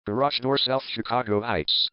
Garage Door South Chicago Heights.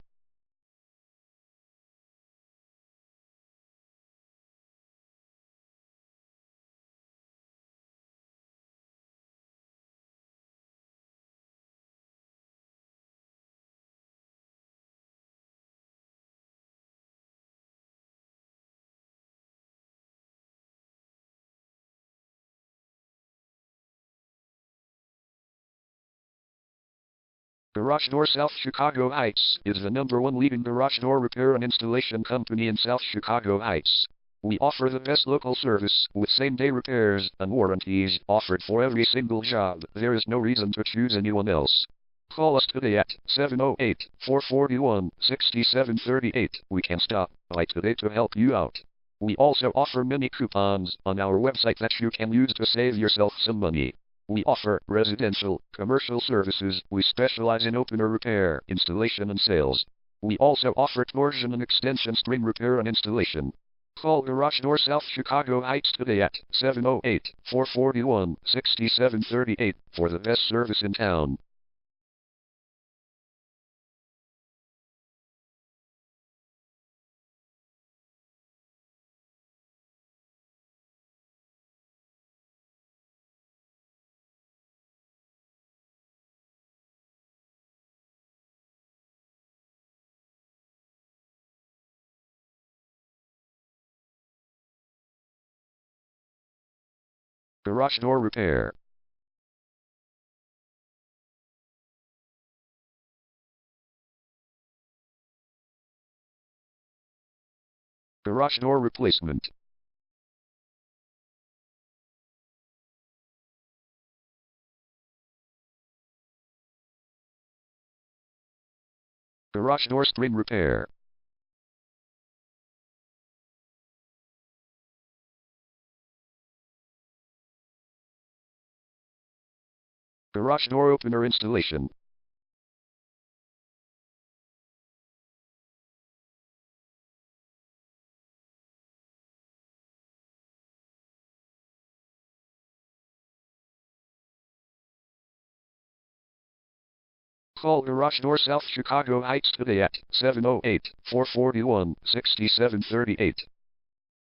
Garage Door South Chicago Heights is the #1 leading garage door repair and installation company in South Chicago Heights. We offer the best local service with same-day repairs and warranties offered for every single job. There is no reason to choose anyone else. Call us today at 708-441-6738. We can stop by today to help you out. We also offer many coupons on our website that you can use to save yourself some money. We offer residential, commercial services. We specialize in opener repair, installation and sales. We also offer torsion and extension string repair and installation. Call Garage Door South Chicago Heights today at 708-441-6738 for the best service in town. Garage Door Repair. Garage Door Replacement. Garage Door String Repair. Garage Door Opener Installation. Call Garage Door South Chicago Heights today at 708-441-6738.